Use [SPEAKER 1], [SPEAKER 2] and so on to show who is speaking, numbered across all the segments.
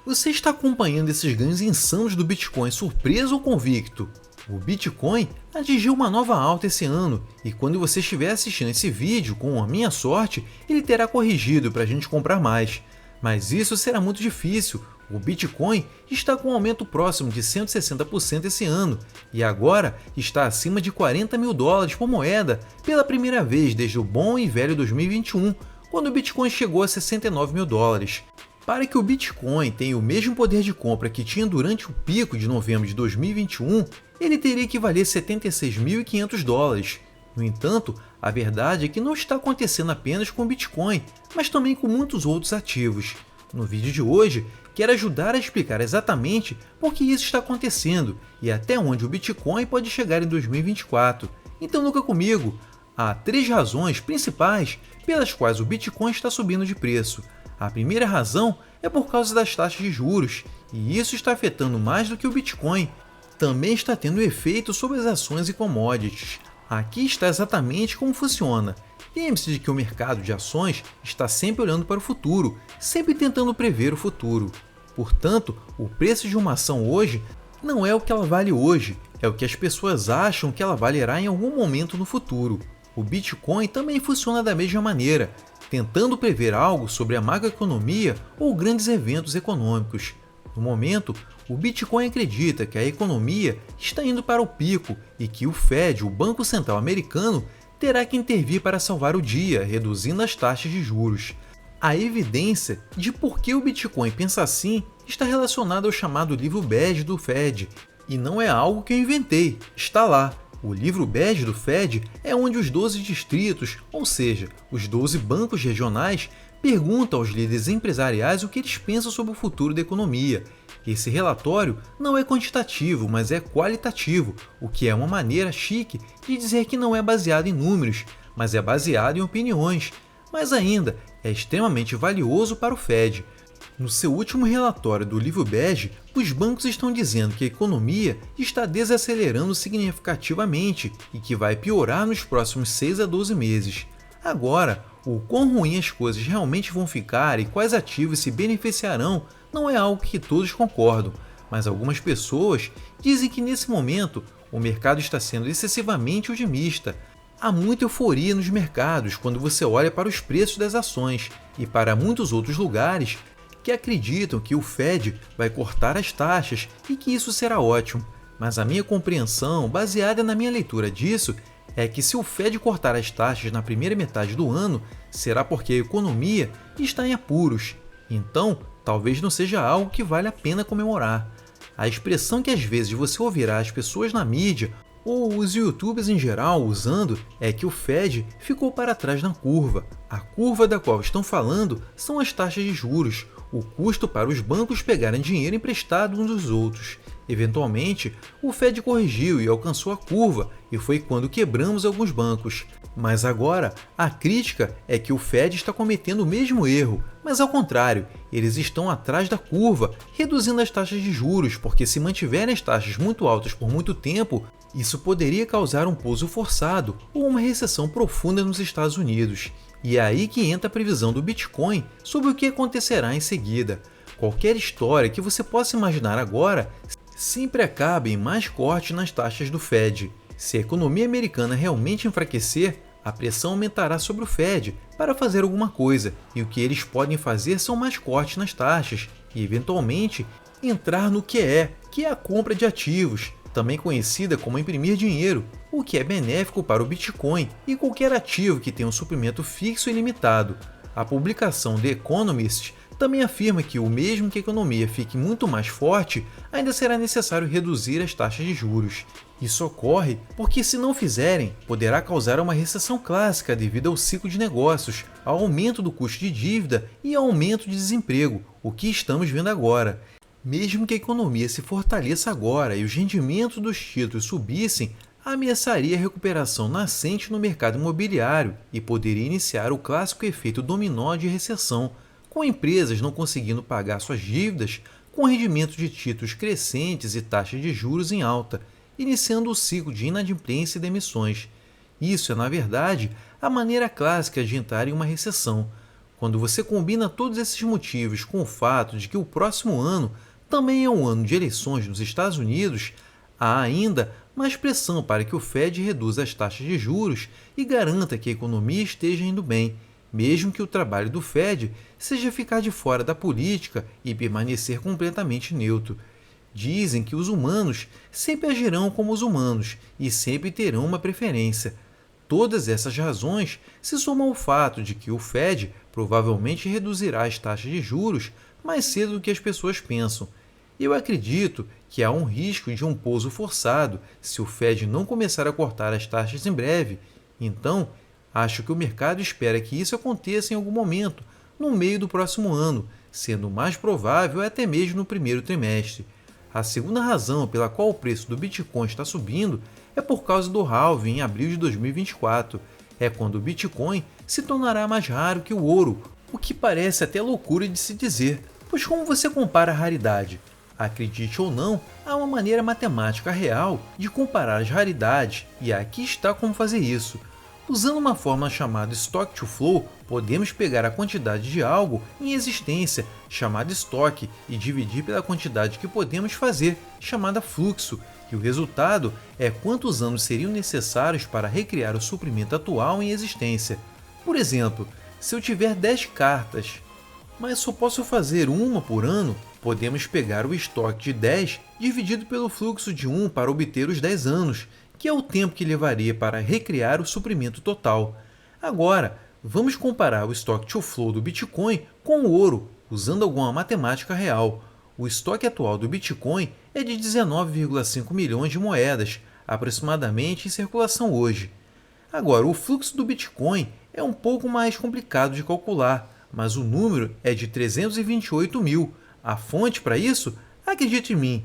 [SPEAKER 1] Você está acompanhando esses ganhos insanos do Bitcoin surpreso ou convicto? O Bitcoin atingiu uma nova alta esse ano e quando você estiver assistindo esse vídeo, com a minha sorte, ele terá corrigido para a gente comprar mais. Mas isso será muito difícil. O Bitcoin está com um aumento próximo de 160% esse ano e agora está acima de 40 mil dólares por moeda pela primeira vez desde o bom e velho 2021, quando o Bitcoin chegou a 69 mil dólares. Para que o Bitcoin tenha o mesmo poder de compra que tinha durante o pico de novembro de 2021, ele teria que valer 76.500 dólares. No entanto, a verdade é que não está acontecendo apenas com o Bitcoin, mas também com muitos outros ativos. No vídeo de hoje, quero ajudar a explicar exatamente por que isso está acontecendo e até onde o Bitcoin pode chegar em 2024. Então luta comigo! Há 3 razões principais pelas quais o Bitcoin está subindo de preço. A primeira razão é por causa das taxas de juros, e isso está afetando mais do que o Bitcoin. Também está tendo efeito sobre as ações e commodities. Aqui está exatamente como funciona. Lembre-se de que o mercado de ações está sempre olhando para o futuro, sempre tentando prever o futuro. Portanto, o preço de uma ação hoje não é o que ela vale hoje, é o que as pessoas acham que ela valerá em algum momento no futuro. O Bitcoin também funciona da mesma maneira, tentando prever algo sobre a macroeconomia ou grandes eventos econômicos. No momento, o Bitcoin acredita que a economia está indo para o pico e que o Fed, o Banco Central Americano, terá que intervir para salvar o dia, reduzindo as taxas de juros. A evidência de por que o Bitcoin pensa assim está relacionada ao chamado livro bege do Fed, e não é algo que eu inventei, está lá. O livro bege do Fed é onde os 12 distritos, ou seja, os 12 bancos regionais, perguntam aos líderes empresariais o que eles pensam sobre o futuro da economia. Esse relatório não é quantitativo, mas é qualitativo, o que é uma maneira chique de dizer que não é baseado em números, mas é baseado em opiniões. Mas ainda, é extremamente valioso para o Fed. No seu último relatório do livro bege, os bancos estão dizendo que a economia está desacelerando significativamente e que vai piorar nos próximos 6 a 12 meses. Agora, o quão ruim as coisas realmente vão ficar e quais ativos se beneficiarão não é algo que todos concordam, mas algumas pessoas dizem que nesse momento o mercado está sendo excessivamente otimista. Há muita euforia nos mercados quando você olha para os preços das ações e para muitos outros lugares que acreditam que o Fed vai cortar as taxas e que isso será ótimo. Mas a minha compreensão, baseada na minha leitura disso, é que se o Fed cortar as taxas na primeira metade do ano, será porque a economia está em apuros. Então, talvez não seja algo que vale a pena comemorar. A expressão que às vezes você ouvirá as pessoas na mídia ou os youtubers em geral usando é que o Fed ficou para trás na curva. A curva da qual estão falando são as taxas de juros, o custo para os bancos pegarem dinheiro emprestado uns dos outros. Eventualmente, o Fed corrigiu e alcançou a curva, e foi quando quebramos alguns bancos. Mas agora, a crítica é que o Fed está cometendo o mesmo erro, mas ao contrário, eles estão atrás da curva, reduzindo as taxas de juros, porque se mantiverem as taxas muito altas por muito tempo, isso poderia causar um pouso forçado ou uma recessão profunda nos Estados Unidos. E é aí que entra a previsão do Bitcoin sobre o que acontecerá em seguida. Qualquer história que você possa imaginar agora sempre acaba em mais corte nas taxas do Fed. Se a economia americana realmente enfraquecer, a pressão aumentará sobre o Fed para fazer alguma coisa, e o que eles podem fazer são mais cortes nas taxas e, eventualmente, entrar no que é a compra de ativos, também conhecida como imprimir dinheiro, o que é benéfico para o Bitcoin e qualquer ativo que tenha um suprimento fixo e limitado. A publicação The Economist também afirma que, mesmo que a economia fique muito mais forte, ainda será necessário reduzir as taxas de juros. Isso ocorre porque, se não fizerem, poderá causar uma recessão clássica devido ao ciclo de negócios, ao aumento do custo de dívida e ao aumento de desemprego, o que estamos vendo agora. Mesmo que a economia se fortaleça agora e os rendimentos dos títulos subissem, ameaçaria a recuperação nascente no mercado imobiliário e poderia iniciar o clássico efeito dominó de recessão, com empresas não conseguindo pagar suas dívidas, com rendimento de títulos crescentes e taxas de juros em alta, iniciando o ciclo de inadimplência e demissões. Isso é, na verdade, a maneira clássica de entrar em uma recessão. Quando você combina todos esses motivos com o fato de que o próximo ano também é um ano de eleições nos Estados Unidos, há ainda mais pressão para que o Fed reduza as taxas de juros e garanta que a economia esteja indo bem, mesmo que o trabalho do Fed seja ficar de fora da política e permanecer completamente neutro. Dizem que os humanos sempre agirão como os humanos e sempre terão uma preferência. Todas essas razões se somam ao fato de que o Fed provavelmente reduzirá as taxas de juros mais cedo do que as pessoas pensam. Eu acredito que há um risco de um pouso forçado se o Fed não começar a cortar as taxas em breve. Então, acho que o mercado espera que isso aconteça em algum momento, no meio do próximo ano, sendo mais provável até mesmo no primeiro trimestre. A segunda razão pela qual o preço do Bitcoin está subindo é por causa do halving em abril de 2024. É quando o Bitcoin se tornará mais raro que o ouro, o que parece até loucura de se dizer, pois como você compara a raridade? Acredite ou não, há uma maneira matemática real de comparar as raridades, e aqui está como fazer isso. Usando uma fórmula chamada Stock to Flow, podemos pegar a quantidade de algo em existência, chamada estoque, e dividir pela quantidade que podemos fazer, chamada fluxo, e o resultado é quantos anos seriam necessários para recriar o suprimento atual em existência. Por exemplo, se eu tiver 10 cartas, mas só posso fazer uma por ano, podemos pegar o estoque de 10 dividido pelo fluxo de 1 para obter os 10 anos, que é o tempo que levaria para recriar o suprimento total. Agora, vamos comparar o Stock to Flow do Bitcoin com o ouro, usando alguma matemática real. O estoque atual do Bitcoin é de 19,5 milhões de moedas, aproximadamente em circulação hoje. Agora, o fluxo do Bitcoin é um pouco mais complicado de calcular, mas o número é de 328 mil. A fonte para isso? Acredite em mim.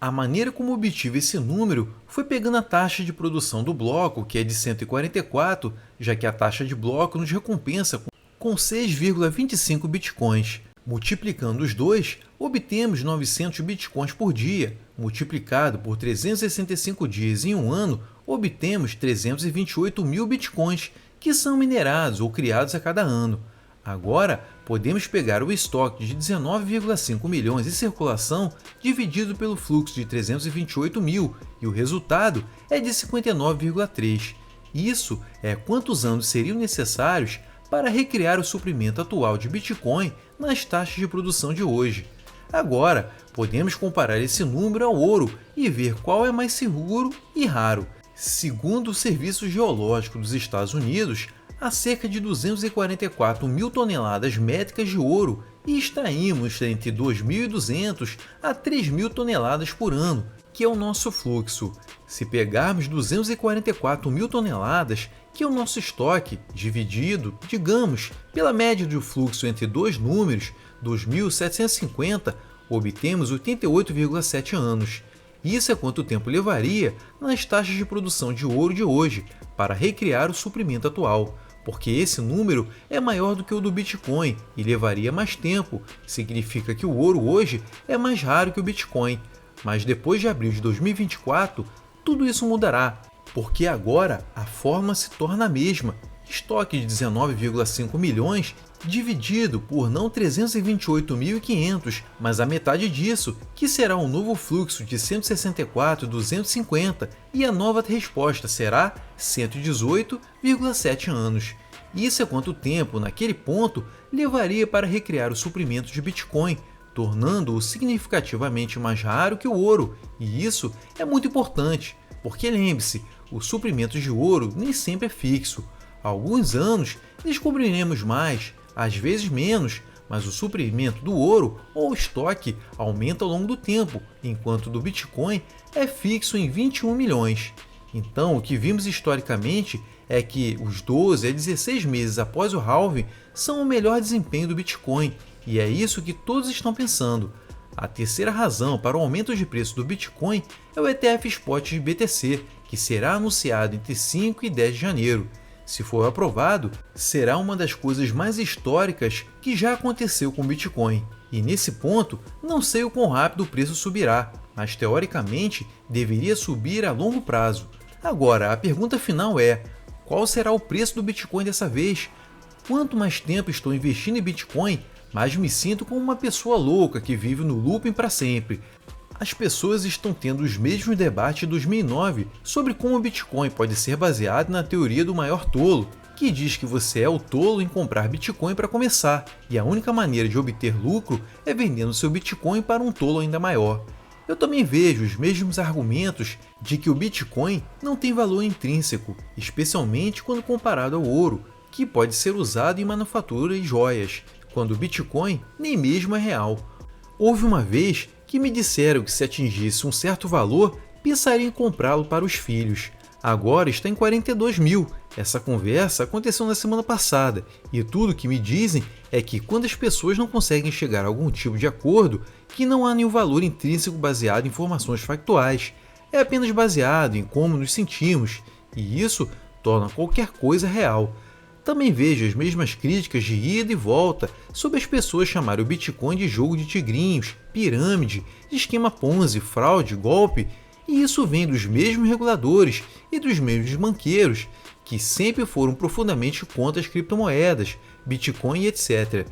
[SPEAKER 1] A maneira como obtive esse número foi pegando a taxa de produção do bloco, que é de 144, já que a taxa de bloco nos recompensa com 6,25 bitcoins. Multiplicando os dois, obtemos 900 bitcoins por dia. Multiplicado por 365 dias em um ano, obtemos 328 mil bitcoins, que são minerados ou criados a cada ano. Agora, podemos pegar o estoque de 19,5 milhões em circulação dividido pelo fluxo de 328 mil e o resultado é de 59,3. Isso é quantos anos seriam necessários para recriar o suprimento atual de Bitcoin nas taxas de produção de hoje. Agora, podemos comparar esse número ao ouro e ver qual é mais seguro e raro. Segundo o Serviço Geológico dos Estados Unidos, há cerca de 244 mil toneladas métricas de ouro e extraímos entre 2.200 a 3.000 toneladas por ano, que é o nosso fluxo. Se pegarmos 244 mil toneladas, que é o nosso estoque, dividido, digamos, pela média do fluxo entre dois números, 2.750, obtemos 88,7 anos. Isso é quanto tempo levaria nas taxas de produção de ouro de hoje para recriar o suprimento atual, porque esse número é maior do que o do Bitcoin e levaria mais tempo. Significa que o ouro hoje é mais raro que o Bitcoin. Mas depois de abril de 2024, tudo isso mudará, porque agora a forma se torna a mesma. Estoque de 19,5 milhões dividido por não 328.500, mas a metade disso, que será um novo fluxo de 164.250, e a nova resposta será 118,7 anos. Isso é quanto tempo, naquele ponto, levaria para recriar o suprimento de Bitcoin, tornando-o significativamente mais raro que o ouro, e isso é muito importante, porque lembre-se, o suprimento de ouro nem sempre é fixo. Há alguns anos descobriremos mais, às vezes menos, mas o suprimento do ouro ou estoque aumenta ao longo do tempo, enquanto o do Bitcoin é fixo em 21 milhões. Então, o que vimos historicamente é que os 12 a 16 meses após o halving são o melhor desempenho do Bitcoin, e é isso que todos estão pensando. A terceira razão para o aumento de preço do Bitcoin é o ETF Spot de BTC, que será anunciado entre 5 e 10 de janeiro. Se for aprovado, será uma das coisas mais históricas que já aconteceu com o Bitcoin. E nesse ponto, não sei o quão rápido o preço subirá, mas teoricamente deveria subir a longo prazo. Agora, a pergunta final é: qual será o preço do Bitcoin dessa vez? quanto mais tempo estou investindo em Bitcoin, mais me sinto como uma pessoa louca que vive no looping para sempre. As pessoas estão tendo os mesmos debates de 2009 sobre como o Bitcoin pode ser baseado na teoria do maior tolo, que diz que você é o tolo em comprar Bitcoin para começar, e a única maneira de obter lucro é vendendo seu Bitcoin para um tolo ainda maior. Eu também vejo os mesmos argumentos de que o Bitcoin não tem valor intrínseco, especialmente quando comparado ao ouro, que pode ser usado em manufatura e joias, quando o Bitcoin nem mesmo é real. Houve uma vez que me disseram que se atingisse um certo valor, pensaria em comprá-lo para os filhos. Agora está em 42 mil. Essa conversa aconteceu na semana passada, e tudo que me dizem é que quando as pessoas não conseguem chegar a algum tipo de acordo, que não há nenhum valor intrínseco baseado em informações factuais, é apenas baseado em como nos sentimos, e isso torna qualquer coisa real. Também vejo as mesmas críticas de ida e volta sobre as pessoas chamarem o Bitcoin de jogo de tigrinhos, pirâmide, de esquema Ponzi, fraude, golpe, e isso vem dos mesmos reguladores e dos mesmos banqueiros, que sempre foram profundamente contra as criptomoedas, Bitcoin e etc.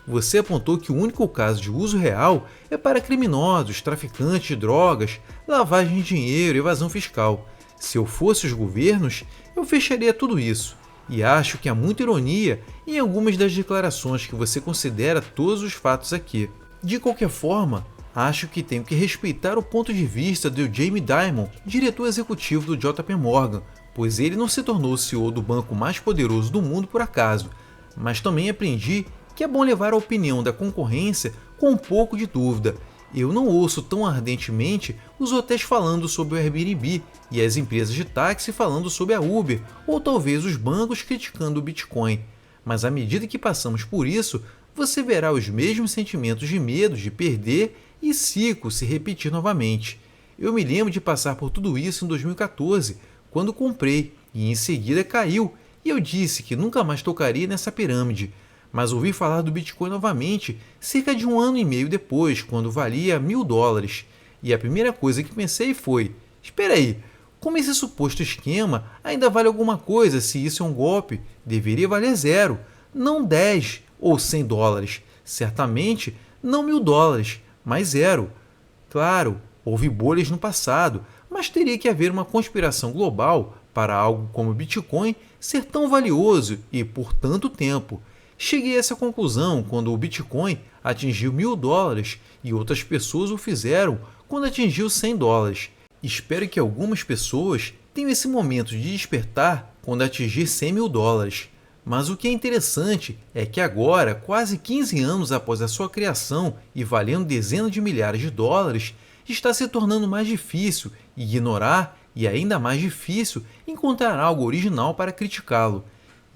[SPEAKER 1] Você apontou que o único caso de uso real é para criminosos, traficantes de drogas, lavagem de dinheiro e evasão fiscal. Se eu fosse os governos, eu fecharia tudo isso. E acho que há muita ironia em algumas das declarações que você considera todos os fatos aqui. De qualquer forma, acho que tenho que respeitar o ponto de vista do Jamie Dimon, diretor executivo do JP Morgan, pois ele não se tornou o CEO do banco mais poderoso do mundo por acaso, mas também aprendi que é bom levar a opinião da concorrência com um pouco de dúvida. Eu não ouço tão ardentemente os hotéis falando sobre o Airbnb e as empresas de táxi falando sobre a Uber, ou talvez os bancos criticando o Bitcoin. Mas à medida que passamos por isso, você verá os mesmos sentimentos de medo de perder e ciclo se repetir novamente. Eu me lembro de passar por tudo isso em 2014, quando comprei, e em seguida caiu, e eu disse que nunca mais tocaria nessa pirâmide. Mas ouvi falar do Bitcoin novamente cerca de 1 ano e meio depois, quando valia $1.000. E a primeira coisa que pensei foi: espera aí, como esse suposto esquema ainda vale alguma coisa se isso é um golpe? Deveria valer 0, não 10 ou $100. Certamente não $1.000, mas 0. Claro, houve bolhas no passado, mas teria que haver uma conspiração global para algo como o Bitcoin ser tão valioso e por tanto tempo. Cheguei a essa conclusão quando o Bitcoin atingiu $1.000 e outras pessoas o fizeram quando atingiu $100. Espero que algumas pessoas tenham esse momento de despertar quando atingir $100 mil. Mas o que é interessante é que agora, quase 15 anos após a sua criação e valendo dezenas de milhares de dólares, está se tornando mais difícil ignorar e ainda mais difícil encontrar algo original para criticá-lo.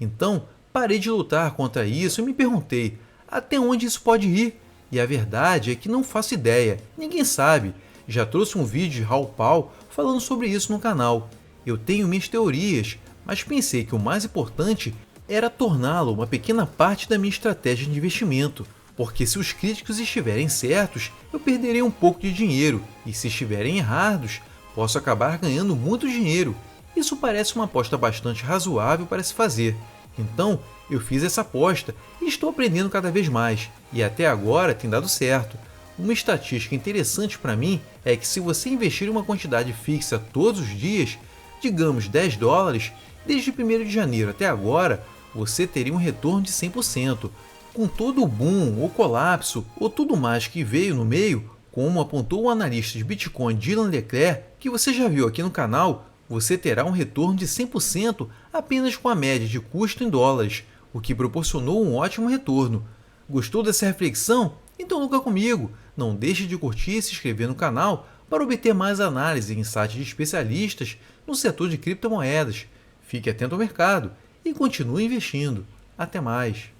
[SPEAKER 1] Então, parei de lutar contra isso e me perguntei, até onde isso pode ir? E a verdade é que não faço ideia, ninguém sabe. Já trouxe um vídeo de Raul Pal falando sobre isso no canal. Eu tenho minhas teorias, mas pensei que o mais importante era torná-lo uma pequena parte da minha estratégia de investimento, porque se os críticos estiverem certos, eu perderei um pouco de dinheiro, e se estiverem errados, posso acabar ganhando muito dinheiro. Isso parece uma aposta bastante razoável para se fazer. Então, eu fiz essa aposta e estou aprendendo cada vez mais, e até agora tem dado certo. Uma estatística interessante para mim é que se você investir uma quantidade fixa todos os dias, digamos $10, desde 1º de janeiro até agora, você teria um retorno de 100%. Com todo o boom, ou colapso, ou tudo mais que veio no meio, como apontou o analista de Bitcoin Dylan Leclerc, que você já viu aqui no canal, você terá um retorno de 100% apenas com a média de custo em dólares, o que proporcionou um ótimo retorno. Gostou dessa reflexão? Então luta comigo! Não deixe de curtir e se inscrever no canal para obter mais análise e insights de especialistas no setor de criptomoedas. Fique atento ao mercado e continue investindo. Até mais!